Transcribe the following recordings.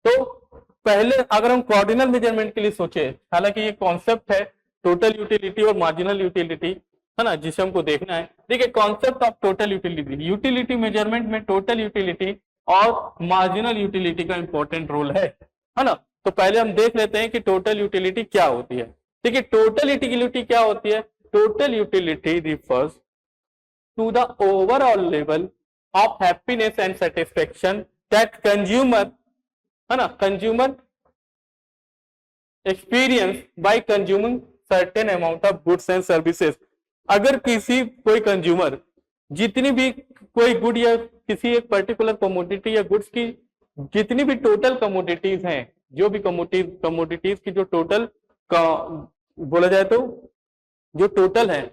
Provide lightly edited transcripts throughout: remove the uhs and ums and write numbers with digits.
तो पहले अगर हम कॉर्डिनल मेजरमेंट के लिए सोचे, हालांकि ये कॉन्सेप्ट है टोटल यूटिलिटी और मार्जिनल यूटिलिटी, है ना, जिसे हमको देखना है। देखिए concept of total utility, utility measurement में टोटल यूटिलिटी और मार्जिनल यूटिलिटी का इंपॉर्टेंट रोल है ना। तो पहले हम देख लेते हैं कि टोटल यूटिलिटी क्या होती है। देखिए टोटल यूटिलिटी क्या होती है? Total utility refers to the overall level of happiness and satisfaction that consumer, है ना, consumer experience by consuming certain amount of goods and services. अगर कोई कंज्यूमर जितनी भी कोई गुड या किसी एक पर्टिकुलर कमोडिटी या गुड्स की जितनी भी टोटल कमोडिटीज हैं, जो भी कमोडिटीज की जो टोटल का बोला जाए तो जो टोटल है,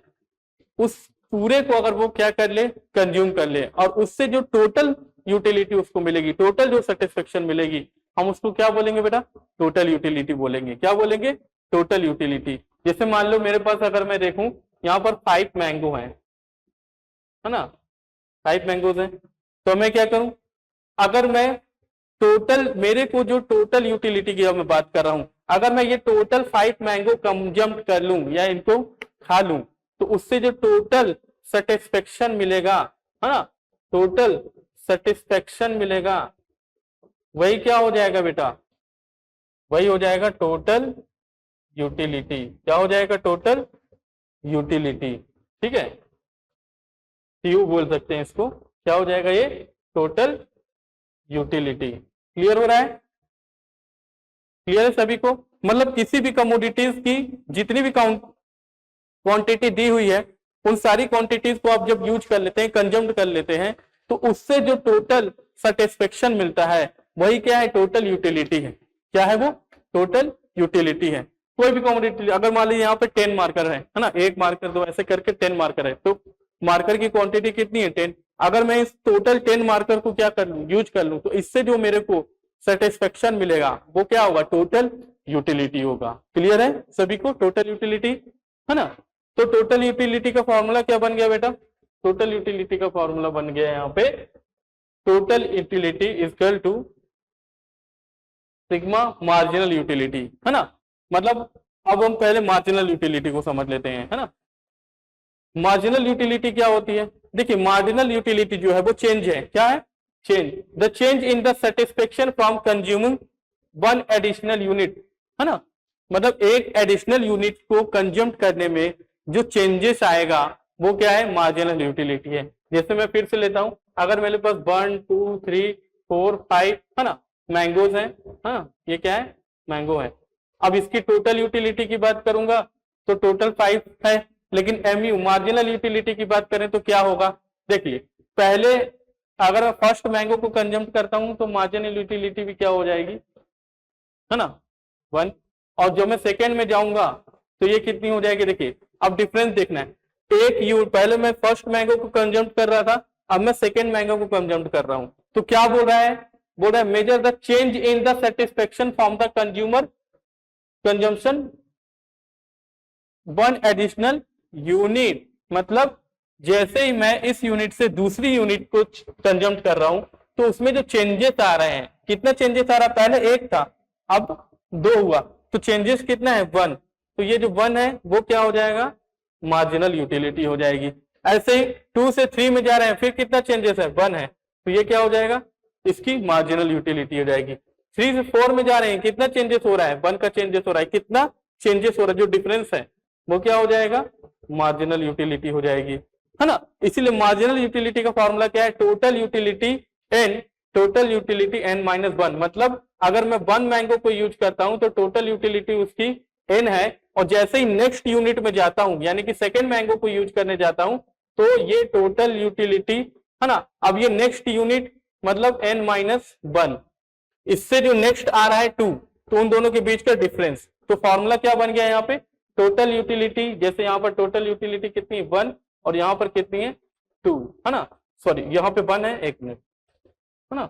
उस पूरे को अगर वो क्या कर ले, कंज्यूम कर ले, और उससे जो टोटल यूटिलिटी उसको मिलेगी, टोटल जो सेटिस्फेक्शन मिलेगी, हम उसको क्या बोलेंगे बेटा? टोटल यूटिलिटी बोलेंगे। क्या बोलेंगे? Total utility. जैसे मान लो मेरे पास अगर मैं देखूं यहाँ पर 5 मैंगो है ना, 5 मैंगोज हैं, तो मैं क्या करूं? अगर मैं टोटल, मेरे को जो टोटल यूटिलिटी की मैं बात कर रहा हूं, अगर मैं ये टोटल 5 मैंगो कंज्यूम कर लूं या इनको खा लूं, तो उससे जो टोटल सेटिस्फेक्शन मिलेगा, है ना, टोटल सेटिस्फेक्शन मिलेगा, वही क्या हो जाएगा बेटा? वही हो जाएगा टोटल यूटिलिटी। क्या हो जाएगा? Total utility. ठीक है, यू बोल सकते हैं इसको। क्या हो जाएगा? ये टोटल यूटिलिटी। क्लियर हो रहा है? क्लियर है सभी को? मतलब किसी भी कमोडिटीज की जितनी भी क्वांटिटी दी हुई है, उन सारी क्वांटिटीज को आप जब यूज कर लेते हैं, कंज्यूम कर लेते हैं, तो उससे जो टोटल सेटिस्फेक्शन मिलता है, वही क्या है? टोटल यूटिलिटी है। क्या है वो? टोटल यूटिलिटी है। कोई भी कमोडिटी, अगर मान लीजिए यहाँ पे 10 मार्कर है ना, 1 मार्कर 2 ऐसे करके 10 मार्कर है, तो मार्कर की क्वांटिटी कितनी है? 10। अगर मैं इस टोटल 10 मार्कर को क्या कर लूं, यूज कर लूं, तो इससे जो मेरे को सेटिस्फेक्शन मिलेगा वो क्या होगा? टोटल यूटिलिटी होगा। क्लियर है सभी को? टोटल यूटिलिटी, है ना। तो टोटल यूटिलिटी का फॉर्मूला क्या बन गया बेटा? टोटल यूटिलिटी का फॉर्मूला बन गया यहाँ पे, total utility equal to sigma marginal utility, है ना। मतलब अब हम पहले मार्जिनल यूटिलिटी को समझ लेते हैं, है ना। मार्जिनल यूटिलिटी क्या होती है? देखिए मार्जिनल यूटिलिटी जो है वो चेंज है। क्या है? Change, the change in the satisfaction from consuming 1 additional unit, है ना। मतलब एक एडिशनल यूनिट को कंज्यूम करने में जो चेंजेस आएगा वो क्या है? मार्जिनल यूटिलिटी है। जैसे मैं फिर से लेता हूं, अगर मेरे पास 1 2 3 4 5, है ना, मैंगोज हैं, हाँ, ये क्या है? मैंगो है। अब इसकी टोटल यूटिलिटी की बात करूंगा तो टोटल 5 है, लेकिन एमयू मार्जिनल यूटिलिटी की बात करें तो क्या होगा? देखिए पहले अगर मैं फर्स्ट मैंगो को कंज्यूम करता हूं तो मार्जिनल यूटिलिटी भी क्या हो जाएगी, है ना, 1। और जब मैं सेकेंड में जाऊंगा तो ये कितनी हो जाएगी? देखिए अब डिफरेंस देखना है, पहले मैं फर्स्ट मैंगो को कंज्यूम कर रहा था, अब मैं सेकेंड मैंगो को कंज्यूम कर रहा हूं, तो क्या बोल रहा है? बोल रहा है measure the change in the satisfaction from the consumer consumption 1 additional unit. मतलब जैसे ही मैं इस यूनिट से दूसरी यूनिट को कंज्यूम कर रहा हूं तो उसमें जो चेंजेस आ रहे हैं, कितना चेंजेस आ रहा है? पहले 1 था, अब 2 हुआ, तो चेंजेस कितना है? 1। तो ये जो 1 है वो क्या हो जाएगा? मार्जिनल यूटिलिटी हो जाएगी। ऐसे ही 2 से 3 में जा रहे हैं, फिर कितना चेंजेस है? 1 है, तो ये क्या हो जाएगा? इसकी मार्जिनल यूटिलिटी हो जाएगी। 3 से 4 में जा रहे हैं, कितना चेंजेस हो रहा है? 1 का चेंजेस हो रहा है, कितना चेंजेस हो रहा है? जो डिफरेंस है वो क्या हो जाएगा? मार्जिनल यूटिलिटी हो जाएगी, है ना। इसीलिए मार्जिनल यूटिलिटी का फॉर्मूला क्या है? Total utility N, total utility N minus 1। मतलब अगर मैं 1 मैंगो को यूज करता हूं तो टोटल यूटिलिटी उसकी एन है, और जैसे ही नेक्स्ट यूनिट में जाता हूं, यानी कि सेकेंड मैंगो को यूज करने जाता हूं, तो ये टोटल यूटिलिटी, है ना। अब ये नेक्स्ट यूनिट मतलब एन माइनस 1, इससे जो नेक्स्ट आ रहा है 2, तो उन दोनों के बीच का डिफरेंस। तो फॉर्मूला क्या बन गया यहाँ पे? टोटल यूटिलिटी, जैसे यहाँ पर टोटल यूटिलिटी कितनी है? 1, और यहाँ पर कितनी है? 2, है ना। सॉरी यहाँ पे 1 है, 1 मिनट, है ना,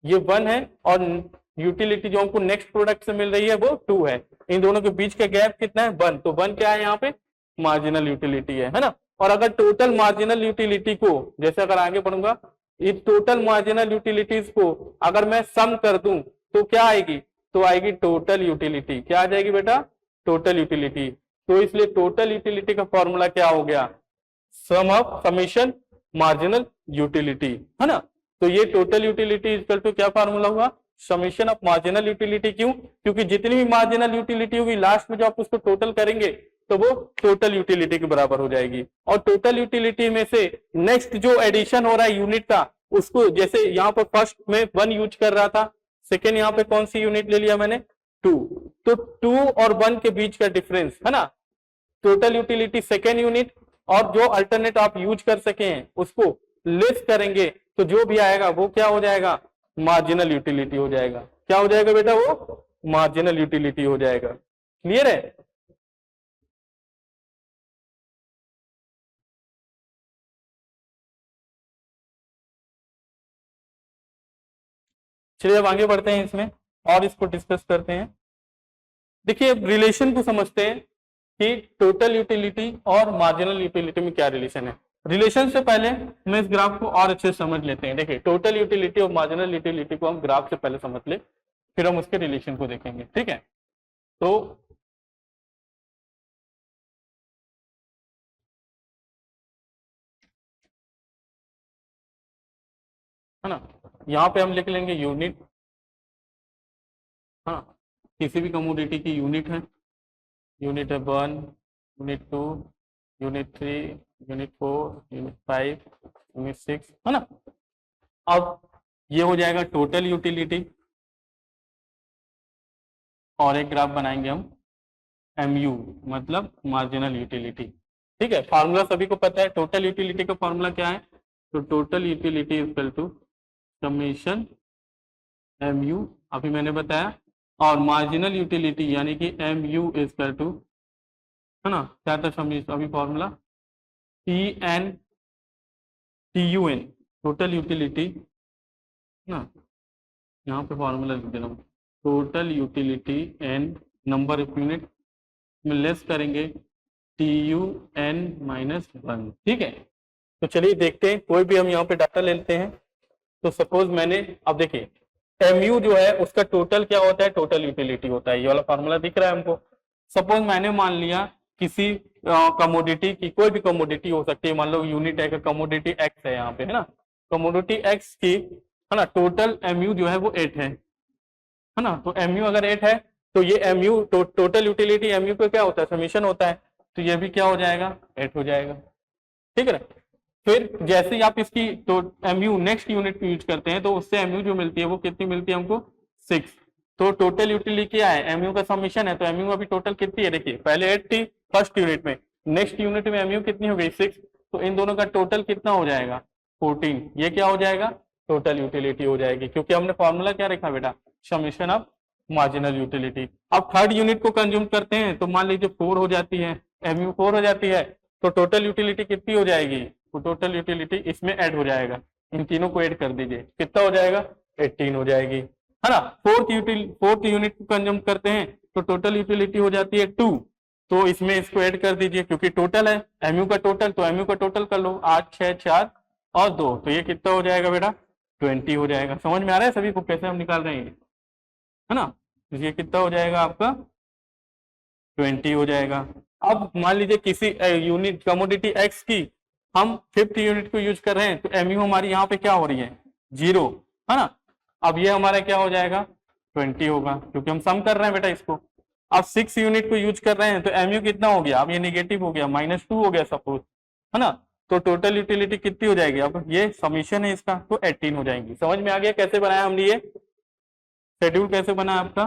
ये 1 है, और यूटिलिटी जो हमको नेक्स्ट प्रोडक्ट से मिल रही है वो 2 है। इन दोनों के बीच का गैप कितना है? 1। तो 1 क्या है यहाँ पे? मार्जिनल यूटिलिटी है ना। और अगर टोटल मार्जिनल यूटिलिटी को, जैसे अगर आगे बढ़ूंगा, इस टोटल मार्जिनल यूटिलिटीज को अगर मैं सम कर दूं तो क्या आएगी, तो आएगी टोटल यूटिलिटी। क्या आ जाएगी बेटा, टोटल यूटिलिटी। तो इसलिए टोटल यूटिलिटी का फॉर्मूला क्या हो गया, सम ऑफ समीशन मार्जिनल यूटिलिटी, है ना। तो ये टोटल यूटिलिटी इक्वल टू क्या फॉर्मूला हुआ, समीशन ऑफ मार्जिनल यूटिलिटी। क्यों, क्योंकि जितनी भी मार्जिनल यूटिलिटी होगी लास्ट में जो आप उसको टोटल करेंगे तो वो टोटल यूटिलिटी के बराबर हो जाएगी। और टोटल यूटिलिटी में से नेक्स्ट जो एडिशन हो रहा है यूनिट का, उसको जैसे यहाँ पर फर्स्ट में 1 यूज कर रहा था, सेकेंड यहाँ पे कौन सी यूनिट ले लिया मैंने, 2, तो 2 और 1 के बीच का डिफरेंस है ना, टोटल यूटिलिटी सेकेंड यूनिट, और जो अल्टरनेट आप यूज कर सके हैं उसको लेस करेंगे तो जो भी आएगा वो क्या हो जाएगा, मार्जिनल यूटिलिटी हो जाएगा। क्या हो जाएगा बेटा, वो मार्जिनल यूटिलिटी हो जाएगा। क्लियर है। चलिए अब आगे बढ़ते हैं इसमें और इसको डिस्कस करते हैं। देखिए अब रिलेशन को समझते हैं कि टोटल यूटिलिटी और मार्जिनल यूटिलिटी में क्या रिलेशन है। रिलेशन से पहले हम इस ग्राफ को और अच्छे से समझ लेते हैं। देखिए टोटल यूटिलिटी और मार्जिनल यूटिलिटी को हम ग्राफ से पहले समझ ले, फिर हम उसके रिलेशन को देखेंगे, ठीक है। तो है ना, यहाँ पे हम लिख लेंगे यूनिट, हाँ, किसी भी कमोडिटी की यूनिट है, यूनिट है 1, unit 2, unit 3, unit 4, unit 5, unit 6, है ना। अब ये हो जाएगा टोटल यूटिलिटी, और एक ग्राफ बनाएंगे हम MU मतलब मार्जिनल यूटिलिटी, ठीक है। फार्मूला सभी को पता है, टोटल यूटिलिटी का फार्मूला क्या है, तो total utility equal to summation MU, अभी मैंने बताया, और मार्जिनल यूटिलिटी यानी कि MU इक्वल टू, है ना, क्या था समेशन अभी formula, TN TUN, total utility ना, यहाँ पे फॉर्मूला लिख दे रहा हूँ, total utility N number of unit में लेस करेंगे TUN - 1, ठीक है। तो चलिए देखते हैं, कोई भी हम यहाँ पे डाटा ले लेते हैं। तो सपोज मैंने, अब देखिए MU जो है उसका टोटल क्या होता है, टोटल यूटिलिटी होता है, ये वाला फॉर्मूला दिख रहा है हमको। सपोज मैंने मान लिया किसी कमोडिटी की, कोई भी कमोडिटी हो सकती है, मान लो यूनिट है, कमोडिटी X है यहाँ पे, है ना, कमोडिटी X की, है ना, टोटल MU जो है वो 8 है ना। तो MU अगर 8 है तो ये MU टोटल यूटिलिटी MU पे क्या होता है, समीशन होता है, तो ये भी क्या हो जाएगा, 8 हो जाएगा, ठीक है ना। फिर जैसे ही आप इसकी तो MU नेक्स्ट यूनिट पे यूज करते हैं तो उससे MU जो मिलती है वो कितनी मिलती है हमको, 6। तो टोटल यूटिलिटी क्या है, MU का समीशन है, तो MU अभी टोटल कितनी है, देखिए पहले 8 थी फर्स्ट यूनिट में, नेक्स्ट यूनिट में MU कितनी हो गई, 6, तो इन दोनों का टोटल कितना हो जाएगा, 14। ये क्या हो जाएगा, टोटल यूटिलिटी हो जाएगी, क्योंकि हमने फॉर्मूला क्या रखा बेटा, समीशन ऑफ मार्जिनल यूटिलिटी। अब थर्ड यूनिट को कंज्यूम करते हैं तो मान लीजिए 4 हो जाती है, MU 4 हो जाती है, तो टोटल यूटिलिटी कितनी हो जाएगी, तो टोटल यूटिलिटी इसमें ऐड हो जाएगा, इन तीनों को ऐड कर दीजिए, कितना हो जाएगा, 18 हो जाएगी, है ना। फोर्थ यूनिट को कंज्यूम करते हैं तो टोटल यूटिलिटी हो जाती है 2, तो इसमें इसको ऐड कर दीजिए क्योंकि टोटल है MU का टोटल, तो MU का टोटल कर लो, 8, 6, 4 और 2, तो ये कितना हो जाएगा बेटा, 20 हो जाएगा। समझ में आ रहा है सभी को कैसे हम निकाल रहे हैं, है ना। तो ये कितना हो जाएगा आपका, 20 हो जाएगा। अब मान लीजिए किसी यूनिट कमोडिटी X की हम 5th यूनिट को यूज कर रहे हैं, तो MU हमारी यहाँ पे क्या हो रही है, 0, है ना। अब ये हमारा क्या हो जाएगा, 20 होगा, क्योंकि हम सम कर रहे हैं बेटा इसको। अब 6 यूनिट को यूज कर रहे हैं तो MU कितना हो गया, अब ये नेगेटिव हो गया, -2 हो गया सपोज, है ना। तो टोटल यूटिलिटी कितनी हो जाएगी, अब ये समीशन है इसका, तो 18 हो जाएंगी। समझ में आ गया कैसे बनाया हमने, ये शेड्यूल कैसे बना आपका,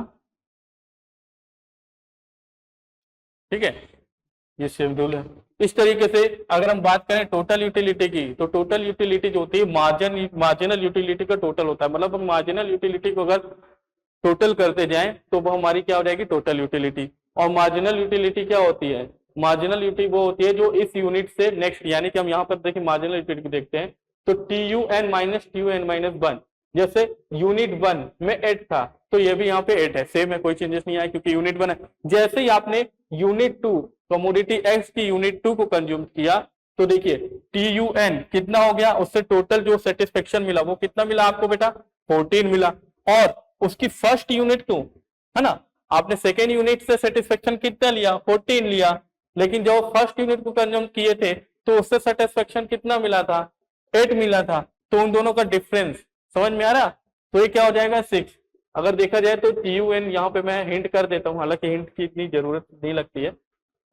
ठीक है, ये शेड्यूल है। इस तरीके से अगर हम बात करें टोटल यूटिलिटी की, तो टोटल यूटिलिटी जो होती है मार्जिनल यूटिलिटी का टोटल होता है, मतलब हम मार्जिनल यूटिलिटी को अगर टोटल करते जाएं तो वो हमारी क्या हो जाएगी, टोटल यूटिलिटी। और मार्जिनल यूटिलिटी क्या होती है, मार्जिनल यूटिलिटी वो होती है जो इस यूनिट से नेक्स्ट, यानी कि हम यहाँ पर देखिए मार्जिनल यूटिलिटी देखते हैं तो TUN - 1, जैसे यूनिट 1 में 8 था तो ये भी यहाँ पे 8 है, सेम है, कोई चेंजेस नहीं आया क्योंकि यूनिट 1 है। जैसे ही आपने यूनिट 2 कमोडिटी X की यूनिट 2 को कंज्यूम किया तो देखिए TUN कितना हो गया, उससे टोटल जो सेटिस्फेक्शन मिला वो कितना मिला आपको बेटा, 14 मिला। और उसकी फर्स्ट यूनिट को, है ना, आपने सेकेंड यूनिट से सेटिस्फेक्शन कितना लिया, 14 लिया, लेकिन जब फर्स्ट यूनिट को कंज्यूम किए थे तो उससे सेटिस्फेक्शन कितना मिला था, 8 मिला था। तो उन दोनों का डिफरेंस समझ में आ रहा, तो ये क्या हो जाएगा 6। अगर देखा जाए तो TUN यहाँ पे मैं हिंट कर देता हूँ, हालांकि हिंट की इतनी जरूरत नहीं लगती है,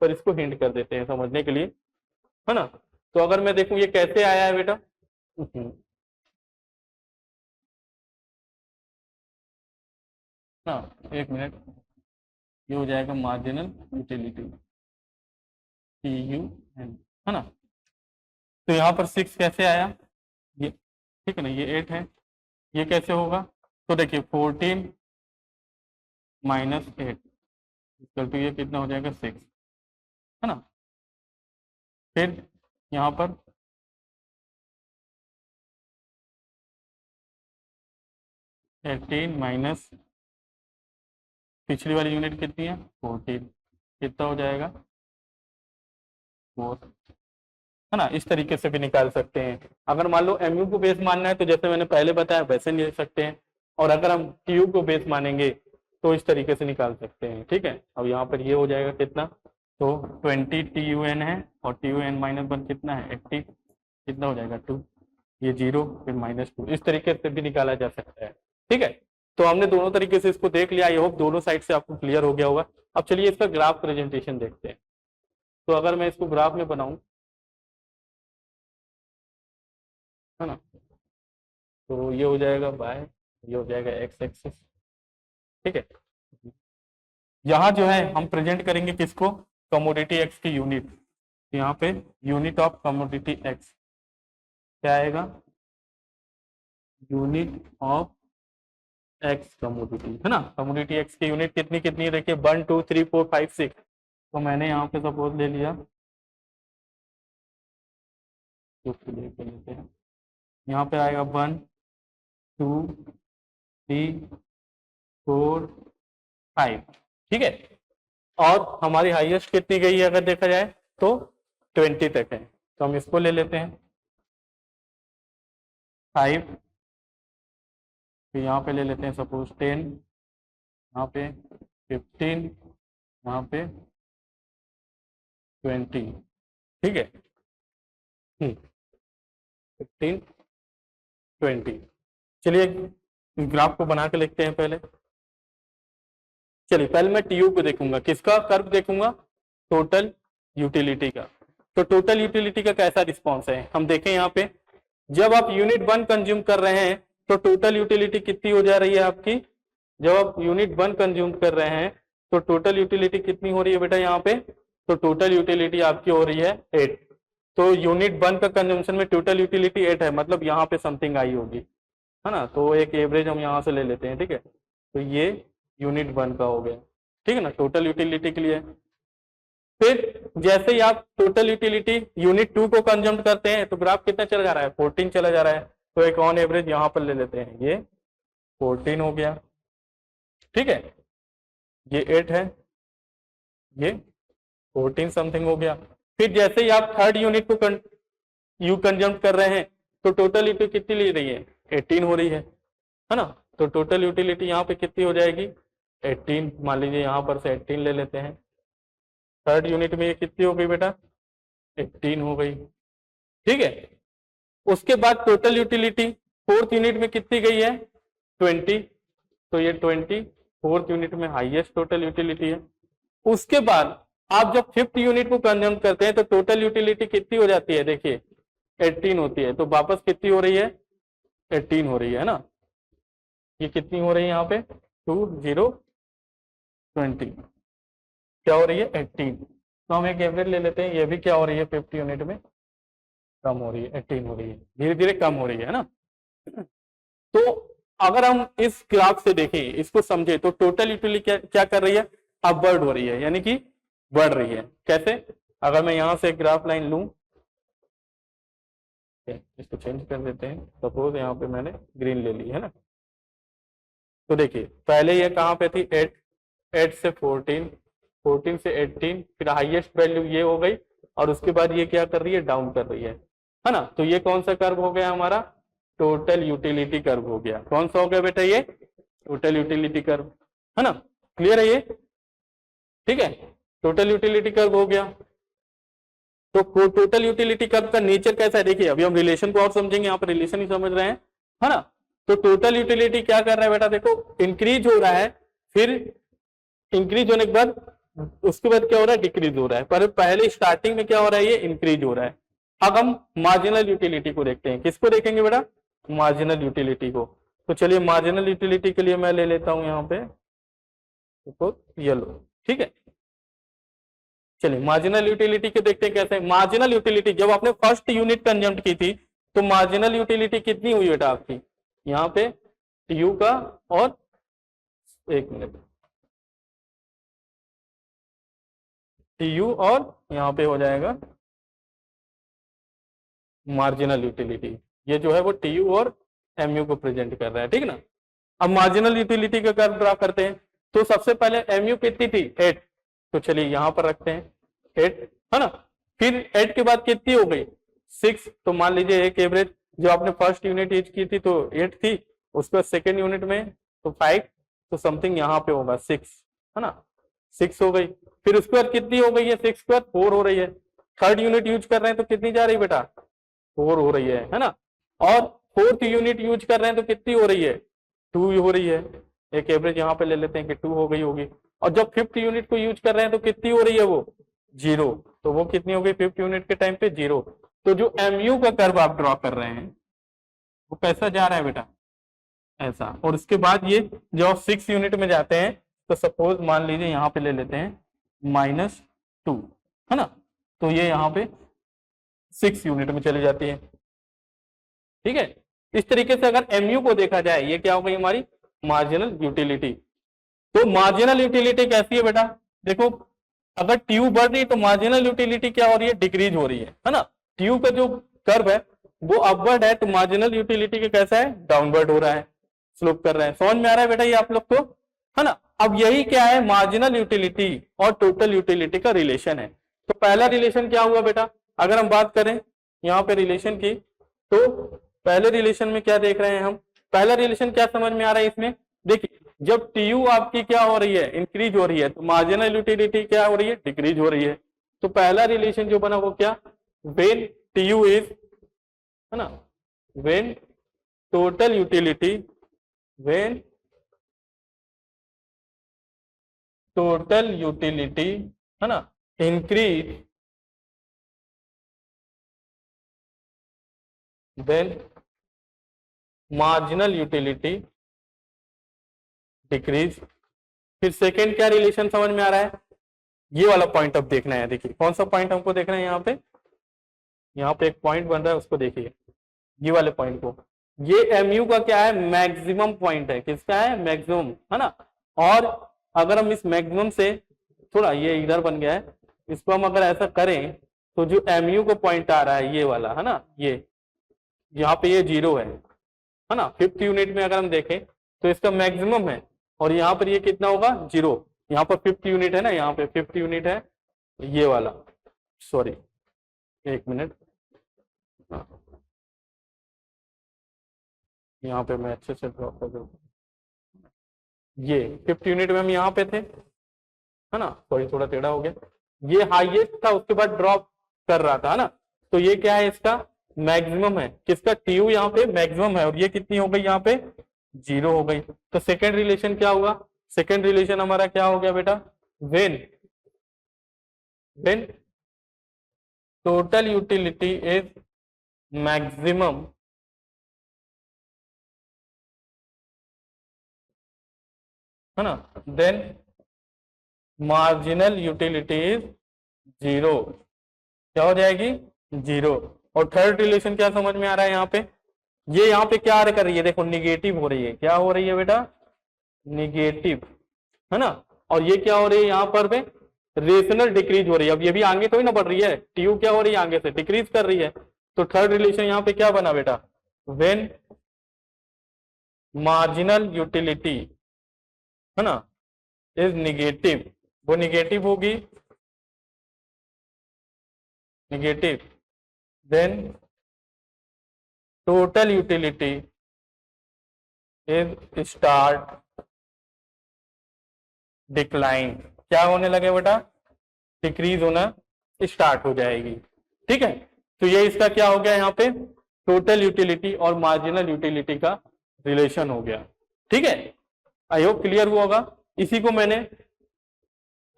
पर इसको हिंट कर देते हैं समझने के लिए, है ना। तो अगर मैं देखूं ये कैसे आया है बेटा, ना एक मिनट, ये हो जाएगा मार्जिनल यूटिलिटी TUN, है ना। तो यहाँ पर 6 कैसे आया, ये ठीक है ना, ये 8 है, ये कैसे होगा, तो देखिए 14 माइनस 8 इक्वल टू ये कितना हो जाएगा 6, है ना। फिर यहाँ पर एटीन माइनस पिछली वाली यूनिट कितनी है 14, कितना हो जाएगा 4, है ना। इस तरीके से भी निकाल सकते हैं। अगर मान लो MU को बेस मानना है तो जैसे मैंने पहले बताया वैसे ले सकते हैं, और अगर हम TU को बेस मानेंगे तो इस तरीके से निकाल सकते हैं, ठीक है। अब यहाँ पर ये हो जाएगा कितना, तो 20 TUN है और TUN माइनस 1 कितना है 80, कितना हो जाएगा 2, ये 0 फिर -2, इस तरीके से भी निकाला जा सकता है, ठीक है। तो हमने दोनों तरीके से इसको देख लिया, आई होप दोनों साइड से आपको क्लियर हो गया होगा। अब चलिए इसका ग्राफ प्रेजेंटेशन देखते हैं। तो अगर मैं इसको ग्राफ में बनाऊं, है ना, तो ये हो जाएगा y, ये हो जाएगा x एक्सिस, ठीक है। यहाँ जो है हम प्रेजेंट करेंगे किसको, कमोडिटी x की यूनिट, यहाँ पे यूनिट ऑफ कमोडिटी x क्या आएगा, यूनिट ऑफ x कमोडिटी, है ना। कमोडिटी x की यूनिट कितनी कितनी है देखिए 1 2 3 4 5 6, तो मैंने यहाँ पे सपोज ले लिया, लेते हैं, यहाँ पे आएगा 1 2 3 4 5, ठीक है। और हमारी हाईएस्ट कितनी गई है अगर देखा जाए तो 20 तक है, तो हम इसको ले लेते हैं 5, तो यहाँ पे ले लेते हैं सपोज 10, यहाँ पे 15, यहाँ पे 20, ठीक है। 15 20, चलिए ग्राफ को बना के लिखते हैं पहले। चलिए पहले मैं TU को देखूंगा, किसका कर्व देखूंगा, टोटल यूटिलिटी का। तो टोटल यूटिलिटी का कैसा रिस्पॉन्स है हम देखें यहाँ पे, जब आप यूनिट 1 कंज्यूम कर रहे हैं तो टोटल यूटिलिटी कितनी हो जा रही है आपकी, जब आप यूनिट 1 कंज्यूम कर रहे हैं तो टोटल यूटिलिटी कितनी हो रही है बेटा यहाँ पे, तो टोटल यूटिलिटी आपकी हो रही है 8। तो यूनिट 1 का कंजम्पशन में टोटल यूटिलिटी 8 है, मतलब यहाँ पे समथिंग आई होगी, है ना। तो एक एवरेज हम यहाँ से ले लेते हैं, ठीक है। तो ये यूनिट 1 का हो गया, ठीक है ना, टोटल यूटिलिटी के लिए। फिर जैसे ही आप टोटल यूटिलिटी यूनिट 2 को कंज्यूम करते हैं तो ग्राफ कितना चला जा रहा है 14 चला जा रहा है, तो एक ऑन एवरेज यहाँ पर ले लेते हैं, ये 14 हो गया, ठीक है। ये 8 है, ये 14 समथिंग हो गया। फिर जैसे ही आप थर्ड यूनिट को कंज्यूम कर रहे हैं तो टोटल यूटिलिटी कितनी ले रही है 18 हो रही है ना। तो टोटल यूटिलिटी यहाँ पे कितनी हो जाएगी 18, मान लीजिए यहाँ पर से 18 ले लेते हैं। थर्ड यूनिट में ये कितनी हो गई बेटा 18 हो गई, ठीक है। उसके बाद टोटल यूटिलिटी फोर्थ यूनिट में कितनी गई है 20, तो ये 20 फोर्थ यूनिट में हाईएस्ट टोटल यूटिलिटी है। उसके बाद आप जब फिफ्थ यूनिट को कंज्यूम करते हैं तो टोटल यूटिलिटी कितनी हो जाती है देखिए 18 होती है, तो वापस कितनी हो रही है 18 हो रही है ना। ये कितनी हो रही है यहाँ पे 20 क्या हो रही है 18, तो हम एक एवरेज ले लेते हैं, ये भी क्या हो रही है 50 यूनिट में कम हो रही है 18 हो रही है, धीरे धीरे कम हो रही है ना। तो अगर हम इस ग्राफ से देखें इसको समझे तो टोटल यूटिलिटी क्या कर रही है अपवर्ड हो रही है, यानी कि बढ़ रही है। कैसे, अगर मैं यहां से एक ग्राफ लाइन लूं, इसको चेंज कर देते हैं, सपोज यहाँ पे मैंने ग्रीन ले ली है ना। तो देखिए पहले ये कहाँ पे थी 8 से 14, 14 से 18, फिर हाईएस्ट वैल्यू ये हो गई, और उसके बाद ये क्या कर रही है डाउन कर रही है ना। तो ये कौन सा कर्व हो गया हमारा टोटल यूटिलिटी कर्व हो गया। कौन सा हो गया बेटा ये टोटल यूटिलिटी कर्व, है ना, क्लियर है ये, ठीक है, टोटल यूटिलिटी कर्व हो गया। तो टोटल यूटिलिटी कर्व का नेचर कैसा है, देखिए अभी हम रिलेशन को और समझेंगे, यहाँ पर रिलेशन ही समझ रहे हैं, है ना। तो टोटल यूटिलिटी क्या कर रहा है बेटा, देखो इंक्रीज हो रहा है, फिर इंक्रीज होने के बाद उसके बाद क्या हो रहा है, डिक्रीज हो रहा है, पर पहले स्टार्टिंग में क्या हो रहा है, ये इंक्रीज हो रहा है। अब हम मार्जिनल यूटिलिटी को देखते हैं, किसको देखेंगे बेटा, मार्जिनल यूटिलिटी को। तो चलिए मार्जिनल यूटिलिटी के लिए मैं ले लेता हूं यहाँ पे तो येलो, ठीक है। चलिए मार्जिनल यूटिलिटी के देखते हैं कैसे। मार्जिनल यूटिलिटी जब आपने फर्स्ट यूनिट कंज्यूम की थी तो मार्जिनल यूटिलिटी कितनी हुई बेटा आपकी, यहाँ पे टीयू का, और एक मिनट, टीयू और यहाँ पे हो जाएगा मार्जिनल यूटिलिटी, ये जो है वो टीयू और एमयू को प्रेजेंट कर रहा है, ठीक ना। अब मार्जिनल यूटिलिटी का कर्व ड्रा करते हैं। तो सबसे पहले एमयू कितनी थी, 8, तो चलिए यहां पर रखते हैं 8, है ना। फिर 8 के बाद कितनी हो गई, 6, तो मान लीजिए एक एवरेज, जो आपने फर्स्ट यूनिट यूज की थी तो 8 थी, उसके बाद सेकेंड यूनिट में तो 5, तो समथिंग यहाँ पे होगा 6, है ना, 6 हो गई। फिर उसके बाद कितनी हो गई है, 6 के बाद 4 हो रही है। थर्ड यूनिट यूज कर रहे हैं तो कितनी जा रही है बेटा, 4 हो रही है ना। और फोर्थ यूनिट यूज कर रहे हैं तो कितनी हो रही है, 2 हो रही है। एक एवरेज यहाँ पे ले लेते हैं कि 2 हो गई होगी। और जब फिफ्थ यूनिट को यूज कर रहे हैं तो कितनी हो रही है वो, 0, तो वो कितनी हो गई फिफ्थ यूनिट के टाइम पे, 0। तो जो एमयू का कर्व आप ड्रॉ कर रहे हैं वो कैसा जा रहा है बेटा, ऐसा। और उसके बाद ये जब आप 6 यूनिट में जाते हैं तो सपोज मान लीजिए यहाँ पे ले लेते हैं -2, है ना, तो ये यहाँ पे 6 यूनिट में चली जाती है, ठीक है। इस तरीके से अगर एमयू को देखा जाए, ये क्या हो गई हमारी मार्जिनल यूटिलिटी। तो मार्जिनल यूटिलिटी कैसी है बेटा, देखो अगर ट्यू बढ़ रही है तो मार्जिनल यूटिलिटी क्या हो रही है, डिक्रीज हो रही है ना। ट्यू का जो कर्व है वो अपवर्ड है, तो मार्जिनल यूटिलिटी का कैसा है, डाउनवर्ड हो रहा है, स्लोप कर रहा है। समझ में आ रहा है बेटा ये आप लोग को, है ना। अब यही क्या है, मार्जिनल यूटिलिटी और टोटल यूटिलिटी का रिलेशन है। तो पहला रिलेशन क्या हुआ बेटा, अगर हम बात करें यहाँ पे रिलेशन की, तो पहले रिलेशन में क्या देख रहे हैं हम, पहला रिलेशन क्या समझ में आ रहा है इसमें, देखिए जब टीयू आपकी क्या हो रही है, इंक्रीज हो रही है, तो मार्जिनल यूटिलिटी क्या हो रही है, डिक्रीज हो रही है। तो पहला रिलेशन जो बना वो क्या, व्हेन टीयू इज, है ना, when total utility, when total utility, है ना, increase, then marginal utility decrease. फिर सेकेंड क्या रिलेशन समझ में आ रहा है, ये वाला पॉइंट अब देखना है। देखिए कौन सा पॉइंट हमको देखना है, यहाँ पे एक पॉइंट बन रहा है, उसको देखिए, ये वाले पॉइंट को। ये एमयू का क्या है, मैक्सिमम पॉइंट है, किसका है, मैक्सिमम, है ना। और अगर हम इस मैक्सिमम से थोड़ा, ये इधर बन गया है, इसको हम अगर ऐसा करें तो जो एमयू का पॉइंट आ रहा है ये वाला, है ना, ये यहाँ पे ये 0 है ना। फिफ्थ यूनिट में अगर हम देखें तो इसका मैक्सिमम है, और यहाँ पर ये कितना होगा, 0। यहाँ पर फिफ्थ यूनिट है ना, यहाँ पे फिफ्थ यूनिट है ये वाला, सॉरी एक मिनट, यहाँ पे मैं अच्छे से ड्रॉ कर दूँ, ये फिफ्थ यूनिट में हम यहाँ पे थे, है ना, सॉरी थोड़ा टेढ़ा हो गया, ये हाईएस्ट था, उसके बाद ड्रॉप कर रहा था, है ना। तो ये क्या है, इसका मैक्सिमम है, किसका, टीयू यहाँ पे मैक्सिमम है, और ये कितनी हो गई यहाँ पे, 0 हो गई। तो सेकेंड रिलेशन क्या हुआ, सेकेंड रिलेशन हमारा क्या हो गया बेटा, when total utility is maximum, है ना, देन मार्जिनल यूटिलिटी इज 0, क्या हो जाएगी, 0। और थर्ड रिलेशन क्या समझ में आ रहा है, यहाँ पे ये यहाँ पे क्या कर रही है, देखो निगेटिव हो रही है, क्या हो रही है बेटा, निगेटिव, है ना। और ये क्या हो रही है, यहाँ पर पे रेशनल डिक्रीज हो रही है। अब ये भी आगे तो ही ना बढ़ रही है, टीयू क्या हो रही है, आगे से डिक्रीज कर रही है। तो थर्ड रिलेशन यहाँ पे क्या बना बेटा, व्हेन मार्जिनल यूटिलिटी, है ना, इज निगेटिव, वो निगेटिव होगी, negative, then total utility is start decline, क्या होने लगे बेटा, डिक्रीज होना स्टार्ट हो जाएगी। ठीक है, तो ये इसका क्या हो गया यहाँ पे, टोटल यूटिलिटी और मार्जिनल यूटिलिटी का रिलेशन हो गया। ठीक है, आई होप क्लियर हुआ होगा। इसी को मैंने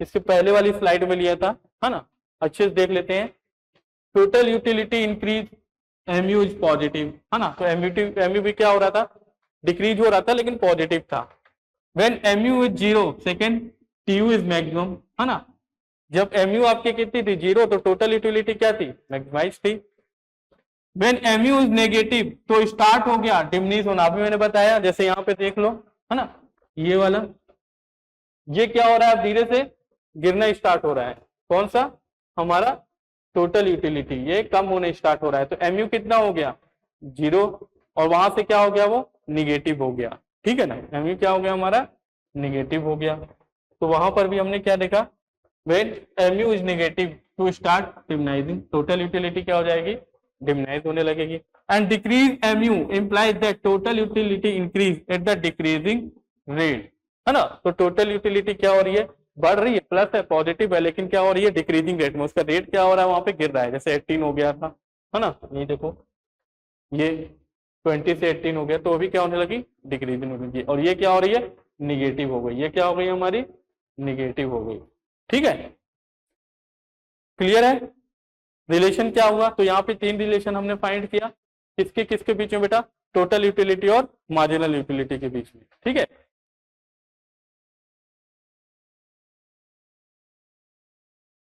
इसके पहले वाली स्लाइड में लिया था, है ना, अच्छे से देख लेते हैं। Total utility increase, MU is positive, है ना, तो एमयू भी क्या हो रहा था, डिक्रीज हो रहा था लेकिन पॉजिटिव था। When MU is zero, second TU is maximum, है ना, जब एमयू आपकी कितनी थी, जीरो, तो टोटल यूटिलिटी क्या थी, मैक्सिमाइज थी। व्हेन एमयू इज नेगेटिव, तो स्टार्ट हो गया डिमिनिश होना, अभी मैंने बताया, जैसे यहाँ पे देख लो, है ना, ये वाला, ये क्या हो रहा है, धीरे से गिरना स्टार्ट हो रहा है, कौन सा, हमारा टोटल यूटिलिटी, ये कम होने स्टार्ट हो रहा है। तो एमयू कितना हो गया, जीरो, और वहां से क्या हो गया, वो निगेटिव हो गया। ठीक है ना, एमयू क्या हो गया हमारा, निगेटिव हो गया। तो वहां पर भी हमने क्या देखा, when MU is negative to start diminishing, total utility क्या हो जाएगी, डिमिनाइज होने लगेगी। And decrease MU implies that total utility increase at the decreasing rate, है ना, तो टोटल यूटिलिटी क्या हो रही है, बढ़ रही है, प्लस है, पॉजिटिव है, लेकिन क्या हो रही है, डिक्रीजिंग रेट में, उसका रेट क्या हो रहा है, वहां पे गिर रहा है, जैसे 18 हो गया था, है ना, ये देखो, ये 20 से 18 हो गया, तो अभी क्या होने लगी, डिक्रीजिंग होने लगी, और ये क्या हो रही है, निगेटिव हो गई, ये क्या हो गई हमारी, निगेटिव हो गई। ठीक है, क्लियर है, रिलेशन क्या हुआ, तो यहाँ पे तीन रिलेशन हमने फाइंड किया, किसके किसके बीच में बेटा, टोटल यूटिलिटी और मार्जिनल यूटिलिटी के बीच में। ठीक है,